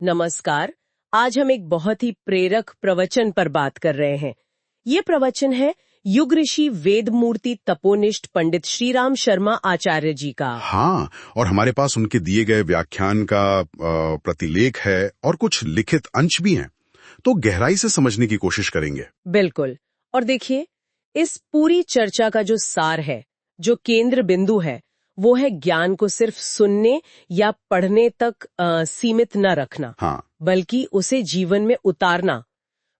नमस्कार। आज हम एक बहुत ही प्रेरक प्रवचन पर बात कर रहे हैं। ये प्रवचन है युग ऋषि वेदमूर्ति तपोनिष्ठ पंडित श्रीराम शर्मा आचार्य जी का। हाँ, और हमारे पास उनके दिए गए व्याख्यान का प्रतिलेख है और कुछ लिखित अंश भी हैं, तो गहराई से समझने की कोशिश करेंगे। बिल्कुल। और देखिए, इस पूरी चर्चा का जो सार है, जो केंद्र बिंदु है, वो है ज्ञान को सिर्फ सुनने या पढ़ने तक सीमित न रखना, हाँ, बल्कि उसे जीवन में उतारना।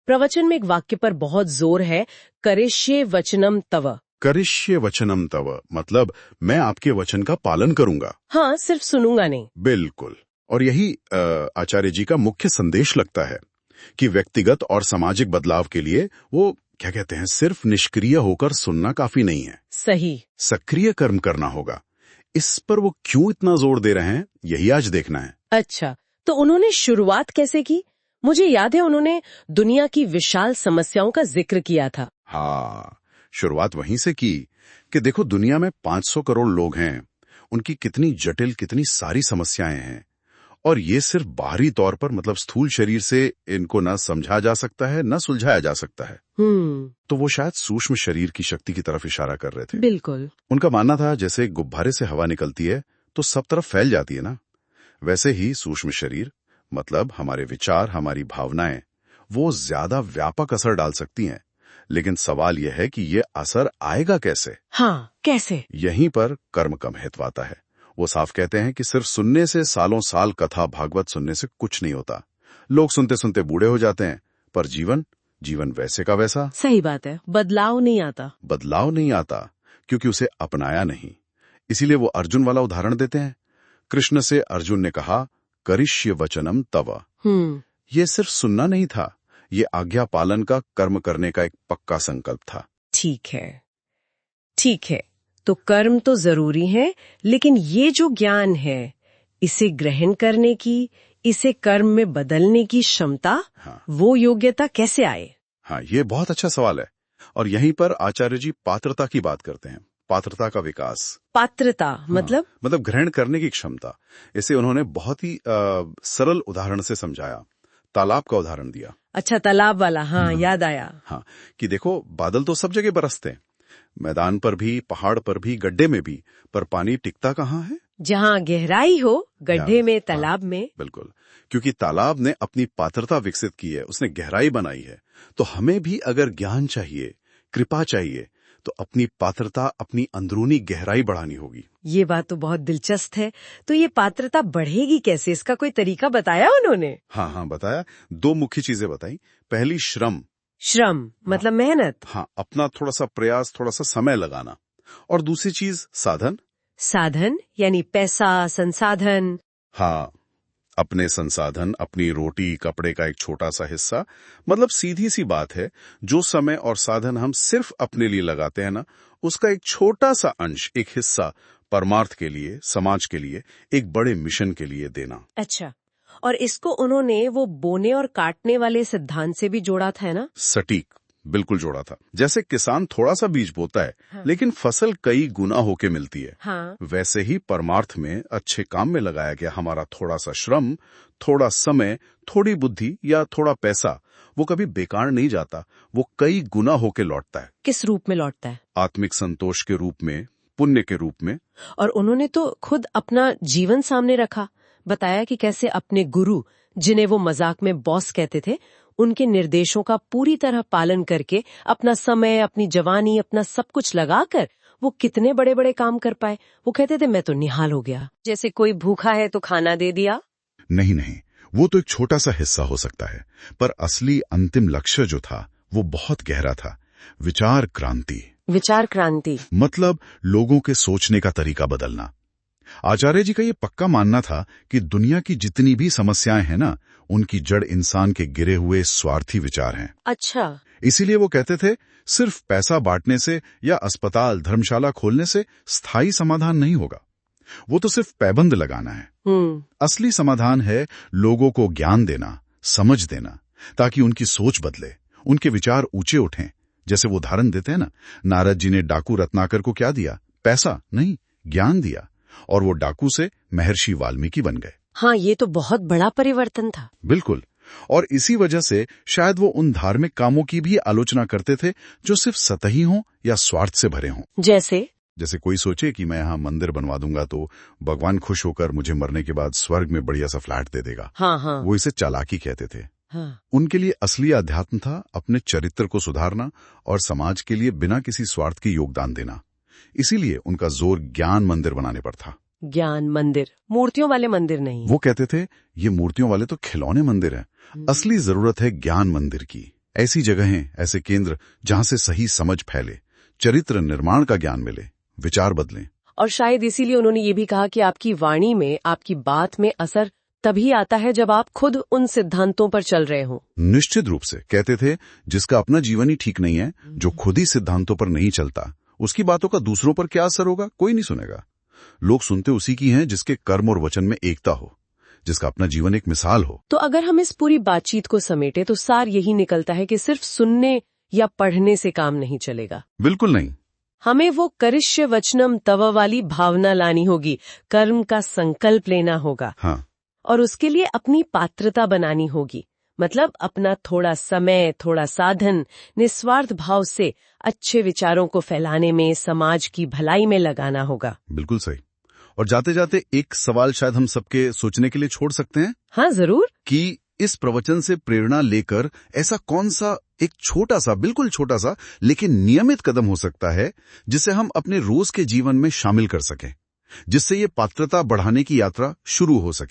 प्रवचन में एक वाक्य पर बहुत जोर है, करिष्ये वचनम तव। करिष्ये वचनम तव मतलब मैं आपके वचन का पालन करूंगा। हाँ, सिर्फ सुनूंगा नहीं। बिल्कुल। और यही आचार्य जी का मुख्य संदेश लगता है कि व्यक्तिगत और सामाजिक बदलाव के लिए वो क्या कहते हैं, सिर्फ निष्क्रिय होकर सुनना काफी नहीं है, सही। सक्रिय कर्म करना होगा। इस पर वो क्यों इतना जोर दे रहे हैं, यही आज देखना है। अच्छा, तो उन्होंने शुरुआत कैसे की? मुझे याद है उन्होंने दुनिया की विशाल समस्याओं का जिक्र किया था। हाँ, शुरुआत वहीं से की कि देखो दुनिया में 500 करोड़ लोग हैं, उनकी कितनी जटिल, कितनी सारी समस्याएं हैं, और ये सिर्फ बाहरी तौर पर मतलब स्थूल शरीर से इनको न समझा जा सकता है, न सुलझाया जा सकता है। तो वो शायद सूक्ष्म शरीर की शक्ति की तरफ इशारा कर रहे थे। बिल्कुल। उनका मानना था जैसे गुब्बारे से हवा निकलती है तो सब तरफ फैल जाती है ना, वैसे ही सूक्ष्म शरीर मतलब हमारे विचार, हमारी भावनाएं, वो ज्यादा व्यापक असर डाल सकती हैं। लेकिन सवाल यह है कि ये असर आएगा कैसे? हाँ, कैसे? यहीं पर कर्म का महत्व आता है। वो साफ कहते हैं कि सिर्फ सुनने से, सालों साल कथा भागवत सुनने से कुछ नहीं होता। लोग सुनते सुनते बूढ़े हो जाते हैं, पर जीवन वैसे का वैसा। सही बात है, बदलाव नहीं आता क्योंकि उसे अपनाया नहीं। इसीलिए वो अर्जुन वाला उदाहरण देते हैं। कृष्ण से अर्जुन ने कहा, करिष्य वचनम तव। ये सिर्फ सुनना नहीं था, ये आज्ञा पालन का, कर्म करने का एक पक्का संकल्प था। ठीक है। तो कर्म तो जरूरी है, लेकिन ये जो ज्ञान है, इसे ग्रहण करने की, इसे कर्म में बदलने की क्षमता, हाँ, वो योग्यता कैसे आए? हाँ, ये बहुत अच्छा सवाल है। और यहीं पर आचार्य जी पात्रता की बात करते हैं। पात्रता का विकास। पात्रता मतलब ग्रहण करने की क्षमता। इसे उन्होंने बहुत ही सरल उदाहरण से समझाया। तालाब का उदाहरण दिया। अच्छा, तालाब वाला। हाँ, याद आया। हाँ, कि देखो बादल तो सब जगह बरसते हैं, मैदान पर भी, पहाड़ पर भी, गड्ढे में भी, पर पानी टिकता कहाँ है? जहाँ गहराई हो, गड्ढे में, तालाब में। बिल्कुल, क्योंकि तालाब ने अपनी पात्रता विकसित की है, उसने गहराई बनाई है। तो हमें भी अगर ज्ञान चाहिए, कृपा चाहिए, तो अपनी पात्रता, अपनी अंदरूनी गहराई बढ़ानी होगी। ये बात तो बहुत दिलचस्प है। तो ये पात्रता बढ़ेगी कैसे? इसका कोई तरीका बताया उन्होंने? हाँ, बताया। 2 मुख्य चीजें बताई। पहली श्रम मतलब मेहनत। हाँ, अपना थोड़ा सा प्रयास, थोड़ा सा समय लगाना। और दूसरी चीज साधन यानी पैसा, संसाधन। हाँ, अपने संसाधन, अपनी रोटी कपड़े का एक छोटा सा हिस्सा। मतलब सीधी सी बात है, जो समय और साधन हम सिर्फ अपने लिए लगाते हैं ना, उसका एक छोटा सा अंश, एक हिस्सा परमार्थ के लिए, समाज के लिए, एक बड़े मिशन के लिए देना। अच्छा, और इसको उन्होंने वो बोने और काटने वाले सिद्धांत से भी जोड़ा था ना? सटीक, बिल्कुल जोड़ा था। जैसे किसान थोड़ा सा बीज बोता है, हाँ, लेकिन फसल कई गुना होके मिलती है। हाँ, वैसे ही परमार्थ में अच्छे काम में लगाया गया हमारा थोड़ा सा श्रम, थोड़ा समय, थोड़ी बुद्धि या थोड़ा पैसा, वो कभी बेकार नहीं जाता, वो कई गुना होके लौटता है। किस रूप में लौटता है? आत्मिक संतोष के रूप में, पुण्य के रूप में। और उन्होंने तो खुद अपना जीवन सामने रखा, बताया कि कैसे अपने गुरु, जिन्हें वो मजाक में बॉस कहते थे, उनके निर्देशों का पूरी तरह पालन करके अपना समय, अपनी जवानी, अपना सब कुछ लगाकर वो कितने बड़े बड़े काम कर पाए। वो कहते थे, मैं तो निहाल हो गया। जैसे कोई भूखा है तो खाना दे दिया। नहीं, वो तो एक छोटा सा हिस्सा हो सकता है, पर असली अंतिम लक्ष्य जो था वो बहुत गहरा था। विचार क्रांति मतलब लोगों के सोचने का तरीका बदलना। आचार्य जी का ये पक्का मानना था कि दुनिया की जितनी भी समस्याएं हैं ना, उनकी जड़ इंसान के गिरे हुए स्वार्थी विचार हैं। अच्छा, इसीलिए वो कहते थे, सिर्फ पैसा बांटने से या अस्पताल, धर्मशाला खोलने से स्थायी समाधान नहीं होगा। वो तो सिर्फ पैबंद लगाना है। असली समाधान है लोगों को ज्ञान देना, समझ देना, ताकि उनकी सोच बदले, उनके विचार ऊंचे उठें। जैसे वो उदाहरण देते हैं ना, नारद जी ने डाकू रत्नाकर को क्या दिया? पैसा नहीं, ज्ञान दिया, और वो डाकू से महर्षि वाल्मीकि बन गए। हाँ, ये तो बहुत बड़ा परिवर्तन था। बिल्कुल। और इसी वजह से शायद वो उन धार्मिक कामों की भी आलोचना करते थे जो सिर्फ सतही हों या स्वार्थ से भरे हों। जैसे कोई सोचे कि मैं यहाँ मंदिर बनवा दूंगा तो भगवान खुश होकर मुझे मरने के बाद स्वर्ग में बढ़िया सा फ्लैट दे देगा। हाँ। वो इसे चालाकी कहते थे। हाँ। उनके लिए असली अध्यात्म था अपने चरित्र को सुधारना और समाज के लिए बिना किसी स्वार्थ के योगदान देना। इसीलिए उनका जोर ज्ञान मंदिर बनाने पर था। ज्ञान मंदिर, मूर्तियों वाले मंदिर नहीं। वो कहते थे ये मूर्तियों वाले तो खिलौने मंदिर हैं, असली जरूरत है ज्ञान मंदिर की। ऐसी जगहें, ऐसे केंद्र जहां से सही समझ फैले, चरित्र निर्माण का ज्ञान मिले, विचार बदलें। और शायद इसीलिए उन्होंने ये भी कहा कि आपकी वाणी में, आपकी बात में असर तभी आता है जब आप खुद उन सिद्धांतों पर चल रहे हो। निश्चित रूप से। कहते थे जिसका अपना जीवन ही ठीक नहीं है, जो खुद ही सिद्धांतों पर नहीं चलता, उसकी बातों का दूसरों पर क्या असर होगा, कोई नहीं सुनेगा। लोग सुनते उसी की हैं जिसके कर्म और वचन में एकता हो, जिसका अपना जीवन एक मिसाल हो। तो अगर हम इस पूरी बातचीत को समेटे तो सार यही निकलता है कि सिर्फ सुनने या पढ़ने से काम नहीं चलेगा। बिल्कुल नहीं। हमें वो करिष्य वचनम तव वाली भावना लानी होगी, कर्म का संकल्प लेना होगा। हाँ। और उसके लिए अपनी पात्रता बनानी होगी, मतलब अपना थोड़ा समय, थोड़ा साधन निस्वार्थ भाव से अच्छे विचारों को फैलाने में, समाज की भलाई में लगाना होगा। बिल्कुल सही। और जाते जाते एक सवाल शायद हम सबके सोचने के लिए छोड़ सकते हैं। हाँ, जरूर। कि इस प्रवचन से प्रेरणा लेकर ऐसा कौन सा एक छोटा सा, बिल्कुल छोटा सा लेकिन नियमित कदम हो सकता है जिसे हम अपने रोज के जीवन में शामिल कर सकें, जिससे ये पात्रता बढ़ाने की यात्रा शुरू हो सके।